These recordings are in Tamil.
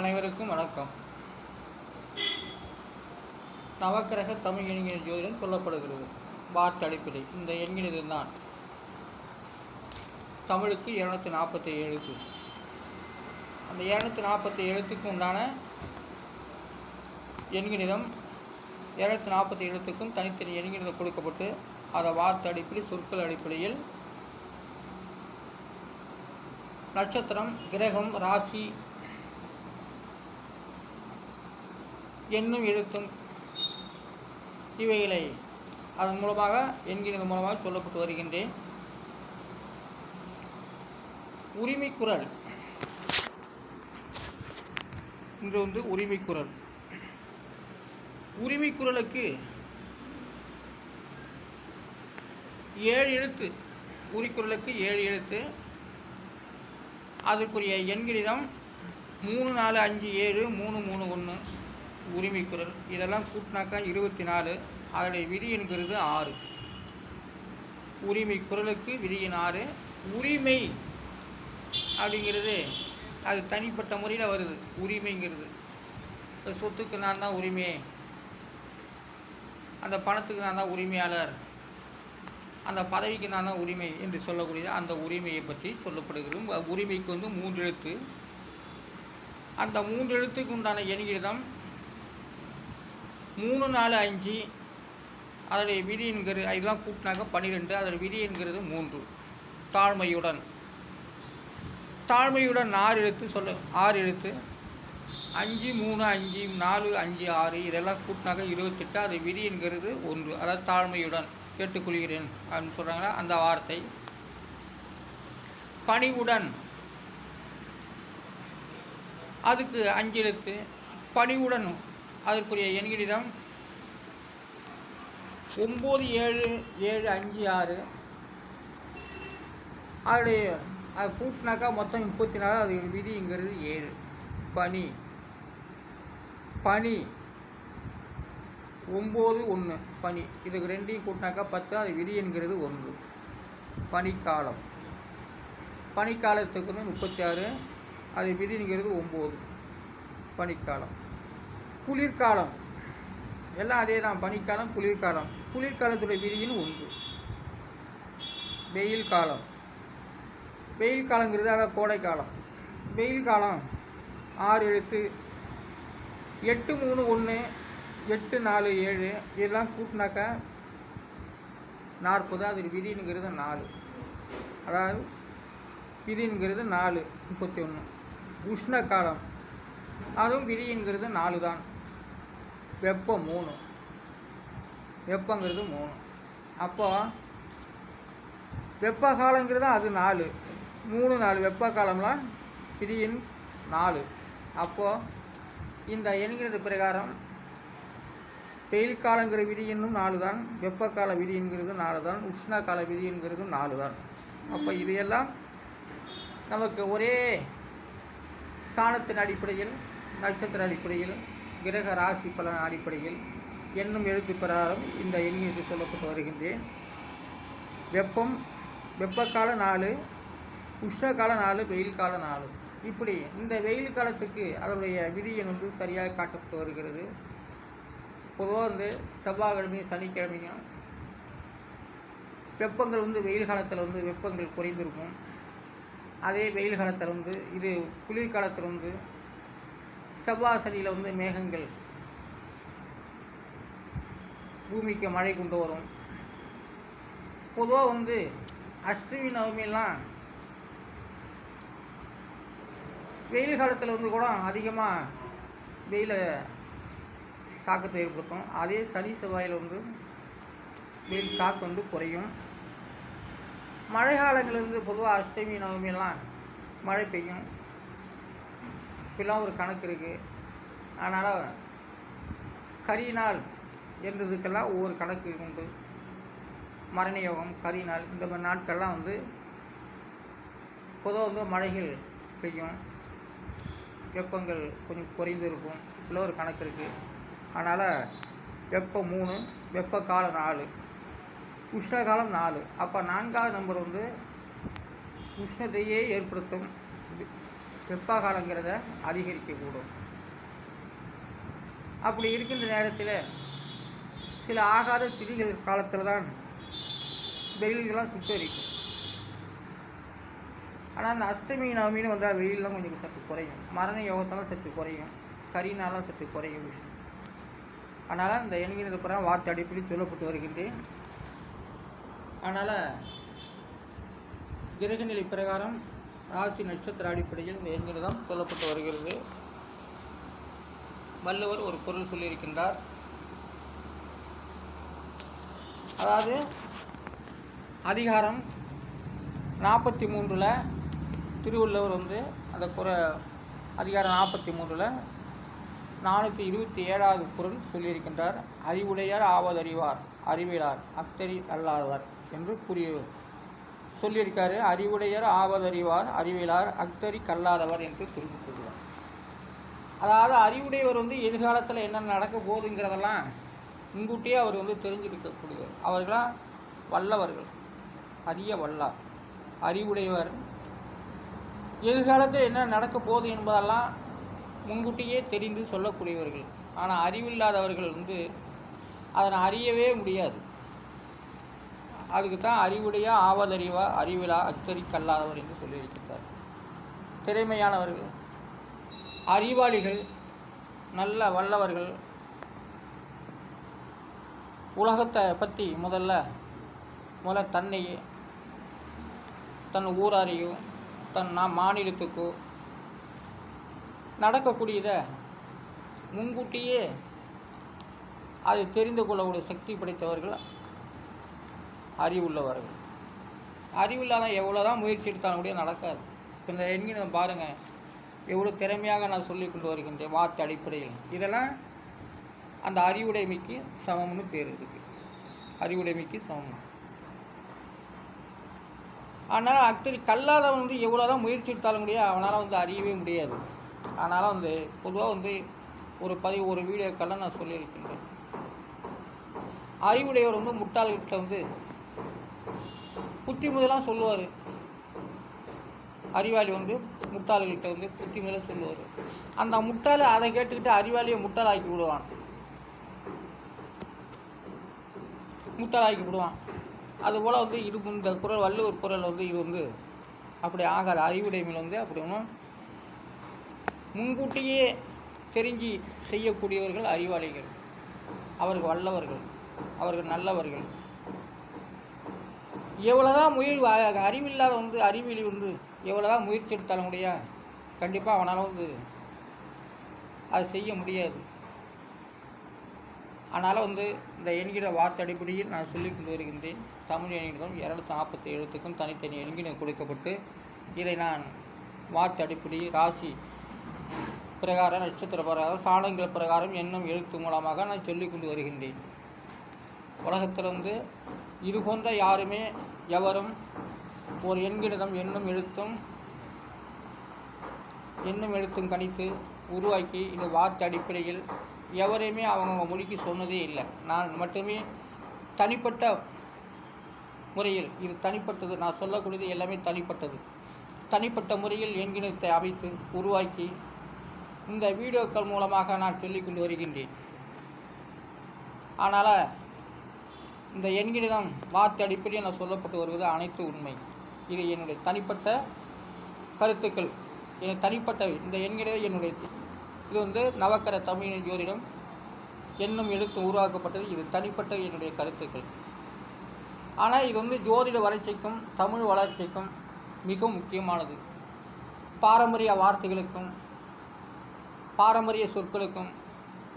அனைவருக்கும் வணக்கம். நவக்கிரக தமிழ் எண்கிற ஜோதிடம் சொல்லப்படுகிறது. வார்த்தை அடிப்படை இந்த எண்கிறது தான் தமிழுக்கு 247 எழுத்து. அந்த 247 எழுத்துக்கு உண்டான எண்கிணிதம் 247 எழுத்துக்கும் தனித்தனி எண்கிணிதம் கொடுக்கப்பட்டு அதை வார்த்தை அடிப்படை சொற்கள் அடிப்படையில் நட்சத்திரம், கிரகம், ராசி எண்ணும் எழுத்தும் இவைகளை அதன் மூலமாக என்கிற மூலமாக சொல்லப்பட்டு வருகின்றேன். உரிமைக்குரல் இன்று உரிமைக்குரல். உரிமைக்குரலுக்கு 7 எழுத்து. உரிக்குரலுக்கு 7 எழுத்து. அதற்குரிய எண்கிணிதம் 3 4 5 7 3 3 1 உரிமைக்குரல். இதெல்லாம் கூட்டினாக்கா 24. அதனுடைய விதி என்கிறது 6. உரிமை குரலுக்கு விதியின் 6. உரிமை அப்படிங்கிறது அது தனிப்பட்ட முறையில் வருது. உரிமைங்கிறது சொத்துக்கு நான் தான் உரிமை, அந்த பணத்துக்கு நான் தான் உரிமையாளர், அந்த பதவிக்கு நான் தான் உரிமை என்று சொல்லக்கூடியது அந்த உரிமையை பற்றி சொல்லப்படுகிறது. உரிமைக்கு 3 எழுத்து. அந்த 3 எழுத்துக்கு உண்டான எண்கிணிதம் 3 4 5. அதனுடைய விதி என்கிறது இதெல்லாம் கூட்டினாக்க 12. அதனுடைய விதி என்கிறது 3. தாழ்மையுடன் 6 எழுத்து 6 எழுத்து. 5 3 5 4 5 6 இதெல்லாம் கூட்டினாக்க 28. அது விதி என்கிறது 1. அதாவது தாழ்மையுடன் கேட்டுக்கொள்கிறேன் அப்படின்னு சொல்கிறாங்களா அந்த வார்த்தை. பணிவுடன் அதுக்கு 5 எழுத்து. பணிவுடன் அதற்குரிய எண்கிணிதம் 9 7 7 5 6. அதோடைய அது கூட்டினாக்கா மொத்தம் 34. அது விதிங்கிறது 7. பனி 9 1 பனி. இதுக்கு 2ஐயும் கூட்டினாக்கா 10. அது விதி என்கிறது 1. பனிக்காலம் பனிக்காலத்துக்கு 36. அது விதிங்கிறது 9. பனிக்காலம். குளிர்காலம் எல்லாம் அதே தான். பனிக்காலம் குளிர்காலம். குளிர்காலத்துடைய விதியின் 1. வெயில் காலம். வெயில் காலங்கிறது அதாவது கோடைக்காலம். வெயில் காலம் 6 எழுத்து. 8 3 1 8 4 7 இதெல்லாம் கூட்டினாக்கா 40. அது விதிங்கிறது 4. அதாவது விதிங்கிறது 4 31. உஷ்ண காலம் அதுவும் விதிங்கிறது 4 தான். வெப்பம் 3. வெப்பங்கிறது 3. அப்போ வெப்ப காலங்கிறது அது 4 3 4 வெப்ப காலம்லாம் விதியின் 4. அப்போது இந்த எண்கிற பிரகாரம் வெயில் காலங்கிற விதி இன்னும் 4 தான். வெப்பக்கால விதி என்கிறது 4 தான். உஷ்ண கால விதி என்கிறது 4 தான். அப்போ இதையெல்லாம் நமக்கு ஒரே சாணத்தின் அடிப்படையில், நட்சத்திர அடிப்படையில், கிரக ராசி பலன் அடிப்படையில் என்னும் எழுத்து பிரகாரம் இந்த எண்ணிற்கு சொல்லப்பட்டு வருகின்றேன். வெப்பக்கால 4, உஷ்ணகால 4, வெயில் கால 4. இப்படி இந்த வெயில் காலத்துக்கு அதனுடைய விதியை சரியாக காட்டப்பட்டு வருகிறது. பொதுவாக செவ்வாய்க்கிழமையும் சனிக்கிழமையும் வெப்பங்கள் வெயில் காலத்தில் வெப்பங்கள் குறைந்திருக்கும். அதே வெயில் காலத்தில் இது குளிர்காலத்தில் செவ்வாய் சனியில் மேகங்கள் பூமிக்கு மழை கொண்டு வரும். பொதுவாக அஷ்டமி நவமியெல்லாம் வெயில் காலத்தில் கூட அதிகமாக வெயில தாக்கத்தை ஏற்படுத்தும். அதே சனி செவ்வாயில் வெயில் தாக்கம் குறையும். மழை காலங்களில் பொதுவாக அஷ்டமி நவமியெல்லாம் மழை பெய்யும். இப்பெல்லாம் ஒரு கணக்கு இருக்குது. அதனால் கரிநாள் என்றதுக்கெல்லாம் ஒவ்வொரு கணக்கு உண்டு. மரண யோகம், கரிநாள் இந்த மாதிரி நாட்கள்லாம் பொதுவாக மழைகள் பெய்யும். வெப்பங்கள் கொஞ்சம் குறைந்து இருக்கும். இப்பெல்லாம் ஒரு கணக்கு இருக்குது. அதனால் வெப்பம் 3, வெப்ப காலம் 4, உஷ்ணகாலம் 4. அப்போ 4ஆவது நம்பர் உஷ்ணத்தையே ஏற்படுத்தும். வெப்பகாலங்கிறத அதிகரிக்கக்கூடும். அப்படி இருக்கின்ற நேரத்தில் சில ஆகாத திதிகள் காலத்தில் தான் வெயில்கள்லாம் சுட்டரிக்கும். ஆனால் அந்த அஷ்டமி நவமின்னு வந்தால் வெயிலெலாம் கொஞ்சம் சற்று குறையும். மரண யோகத்தெல்லாம் சற்று குறையும். கரினாலாம் சற்று குறையும் விஷயம். அதனால் இந்த எண்கிற பிறகு வார்த்தை அடிப்படையில் சொல்லப்பட்டு வருகின்றேன். அதனால் கிரகநிலை பிரகாரம் ராசி நட்சத்திர அடிப்படையில் இந்த எண்கிறம் சொல்லப்பட்டு வருகிறது. வள்ளுவர் ஒரு பொருள் சொல்லியிருக்கின்றார். அதாவது அதிகாரம் 43 திருவள்ளுவர் அந்த அதிகாரம் 43 427வது குறள் சொல்லியிருக்கின்றார். அறிவுடையார் ஆவதறிவார் அறிவிலார் அத்தறி அல்லாதவர் என்று சொல்லியிருக்காரு. அறிவுடையார் ஆவதறிவார் அறிவிலார் அக்தரி கல்லாதவர் என்று குறிப்பிட்டுள்ளார். அதாவது அறிவுடையவர் எதிர்காலத்தில் என்ன நடக்க போகுதுங்கிறதெல்லாம் முன்கூட்டியே அவர் தெரிஞ்சிருக்கக்கூடியவர். அவர்களாம் வல்லவர்கள், அரிய வல்லார். அறிவுடையவர் எதிர்காலத்தில் என்ன நடக்க போகுது என்பதெல்லாம் முன்கூட்டியே தெரிந்து சொல்லக்கூடியவர்கள். ஆனால் அறிவில்லாதவர்கள் அதனை அறியவே முடியாது. அதுக்கு தான் அறிவுடைய ஆவதறிவா அறிவிலா அத்தறி கல்லாதவர் என்று சொல்லியிருக்கிறார். திறமையானவர்கள், அறிவாளிகள், நல்ல வல்லவர்கள், உலகத்தை பற்றி முதல்ல தன்னையே, தன் ஊராரையோ தன் மாநிலத்துக்கோ நடக்கக்கூடியதை முன்கூட்டியே அதை தெரிந்து கொள்ளக்கூடிய சக்தி படைத்தவர்கள் அறிவுள்ளவர்கள். அறிவில்லாத எவ்வளோதான் முயற்சி எடுத்தாலும் கூட நடக்காது. இப்போ இந்த எண்கிணம் பாருங்கள், எவ்வளோ திறமையாக நான் சொல்லி கொண்டு வருகின்றேன் வார்த்தை அடிப்படையில். இதெல்லாம் அந்த அறிவுடைமைக்கு சமம்னு பேர் இருக்குது. அறிவுடைமைக்கு சமம். ஆனால் அத்தனை கல்லாதவன் எவ்வளோதான் முயற்சி எடுத்தாலும் கூட அவனால் அறியவே முடியாது. அதனால் பொதுவாக ஒரு வீடியோக்கெல்லாம் நான் சொல்லியிருக்கின்றேன். அறிவுடையவர் முட்டாள்கிட்ட புத்தி முதலாம் சொல்லுவார். அறிவாளி முட்டாள்கிட்ட புத்தி முதல சொல்லுவார். அந்த முட்டாளை அதை கேட்டுக்கிட்டு அறிவாளியை முட்டாளாக்கி விடுவான். அதுபோல் இது இந்த குறள் வள்ளுவர் குறள் இது அப்படி ஆகாது. அறிவுடைமையில் அப்படி ஒன்றும் முன்கூட்டியே தெரிஞ்சு செய்யக்கூடியவர்கள் அறிவாளிகள். அவர்கள் வல்லவர்கள், அவர்கள் நல்லவர்கள். எவ்வளோதான் அறிவில்லாத அறிவியலி எவ்வளோதான் முயற்சி எடுத்தாலும் கூட கண்டிப்பாக அவனால் அதை செய்ய முடியாது. அதனால் இந்த எண்கிற வார்த்தை அடிப்படையில் நான் சொல்லிக் கொண்டு வருகின்றேன். தமிழ் எண்கிடம் 247 எழுத்துக்கும் தனித்தனி எண்கிடம் கொடுக்கப்பட்டு இதை நான் வார்த்தை அடிப்படையில் ராசி பிரகாரம் நட்சத்திர பிரகாரம் சாணங்கள் பிரகாரம் எண்ணும் எழுத்து மூலமாக நான் சொல்லிக் கொண்டு வருகின்றேன். உலகத்தில் இது போன்ற யாருமே எவரும் ஒரு எண்கிடம் எண்ணும் எழுத்தும் கணித்து உருவாக்கி இந்த வார்த்தை அடிப்படையில் எவரையுமே அவங்க மொழிக்கு சொன்னதே இல்லை. நான் மட்டுமே தனிப்பட்ட முறையில், இது தனிப்பட்டது, நான் சொல்லக்கூடியது எல்லாமே தனிப்பட்ட முறையில் எண்கிணத்தை அமைத்து உருவாக்கி இந்த வீடியோக்கள் மூலமாக நான் சொல்லிக் கொண்டு வருகின்றேன். ஆனால் இந்த எண்கிணம் வார்த்தை அடிப்படையில் நான் சொல்லப்பட்டு வருவது அனைத்து உண்மை. இது என்னுடைய தனிப்பட்ட கருத்துக்கள், தனிப்பட்டவை. இந்த எண்கிணம் என்னுடைய இது நவக்கர தமிழ் ஜோதிடம் என்னும் எழுத்து உருவாக்கப்பட்டது. இது தனிப்பட்ட என்னுடைய கருத்துக்கள். ஆனால் இது ஜோதிட வளர்ச்சிக்கும் தமிழ் வளர்ச்சிக்கும் மிக முக்கியமானது. பாரம்பரிய வார்த்தைகளுக்கும் பாரம்பரிய சொற்களுக்கும்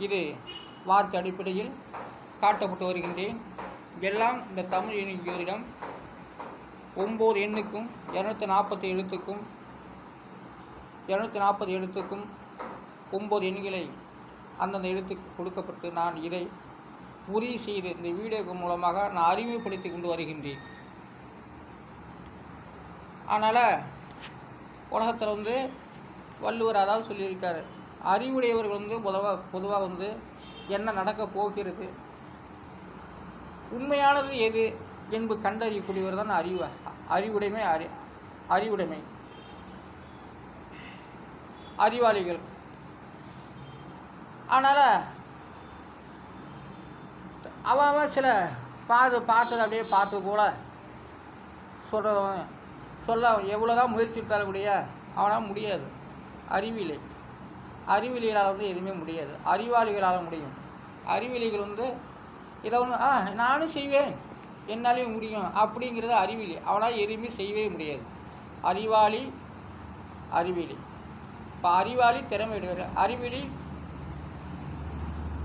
இது வார்த்தை அடிப்படையில் காட்டப்பட்டு வருகின்றேன். எல்லாம் இந்த தமிழ் எண் ஜோதிடம் 9 எண்ணுக்கும் 240 எழுத்துக்கும் 9 எண்களை அந்தந்த எழுத்துக்கு கொடுக்கப்பட்டு நான் இதை உறுதி செய்து இந்த வீடியோக்கு மூலமாக நான் அறிமுகப்படுத்தி கொண்டு வருகின்றேன். அதனால் உலகத்தில் வள்ளுவர் அதாவது சொல்லியிருக்காரு, அறிவுடையவர்கள் பொதுவாக என்ன நடக்க போகிறது, உண்மையானது எது என்பது கண்டறியக்கூடியவர் தான் அறிவுடைமை. அறிவாளிகள். அதனால் அவன் சில பார்த்தது அப்படியே பார்த்து கூட சொல்ல எவ்வளோ தான் முயற்சி எடுத்தாலும் கூடிய அவனால் முடியாது. அறிவிலிகளால் எதுவுமே முடியாது. அறிவாளிகளால் முடியும். அறிவிலிகள் இதை நானும் செய்வேன், என்னாலையும் முடியும் அப்படிங்கிறது அறிவிலி. அவனால் எதுவுமே செய்யவே முடியாது. அறிவிலி. இப்போ அறிவாளி திறமையுடையவர், அறிவிலி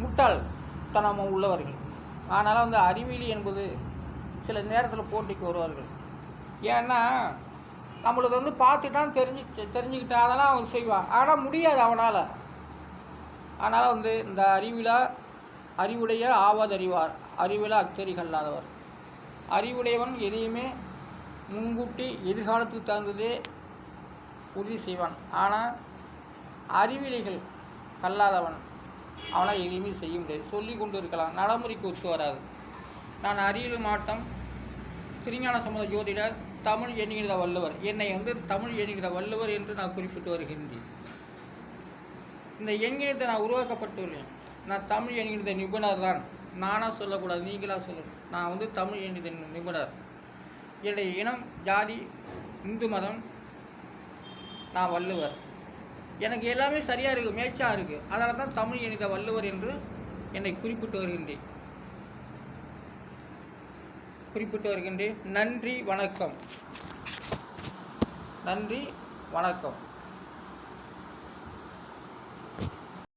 முட்டாள்தனம் உள்ளவர்கள். அதனால் அறிவிலி என்பது சில நேரத்தில் போட்டிக்கு வருவார்கள். ஏன்னா நம்மளுக்கு பார்த்துட்டான் தெரிஞ்சுக்கிட்டா அதெல்லாம் அவன் செய்வான். ஆனால் முடியாது அவனால். அதனால் இந்த அறிவுடைய ஆவதறிவார், அறிவில் அக்தறிகல்லாதவர். அறிவுடையவன் எதையுமே முன்கூட்டி எதிர்காலத்துக்கு தகுந்ததே உறுதி செய்வான். ஆனால் அறிவிலிகள் கல்லாதவன் அவனால் எதையுமே செய்ய முடியாது. சொல்லி கொண்டு இருக்கலாம், நடைமுறைக்கு ஒத்து வராது. நான் அறிவியல் மாட்டம் திருஞான சம்பந்த ஜோதிடர், தமிழ் எண்ணுகிற வள்ளுவர். என்னை தமிழ் எண்ணுகிற வள்ளுவர் என்று நான் குறிப்பிட்டு வருகின்றேன். இந்த எண்கிணத்தை நான் உருவாக்கப்பட்டுள்ளேன். நான் தமிழ் எண்கிணத்த நிபுணர் தான். நானாக சொல்லக்கூடாது, நீங்களாக சொல்லணும். நான் தமிழ் எண்கிணத்த நிபுணர். என்னுடைய இனம், ஜாதி, இந்து மதம், நான் வள்ளுவர். எனக்கு எல்லாமே சரியாக இருக்குது, மேட்சாக இருக்குது. அதனால தான் தமிழ் எண்ணித வள்ளுவர் என்று என்னை குறிப்பிட்டு வருகின்றேன். நன்றி, வணக்கம்.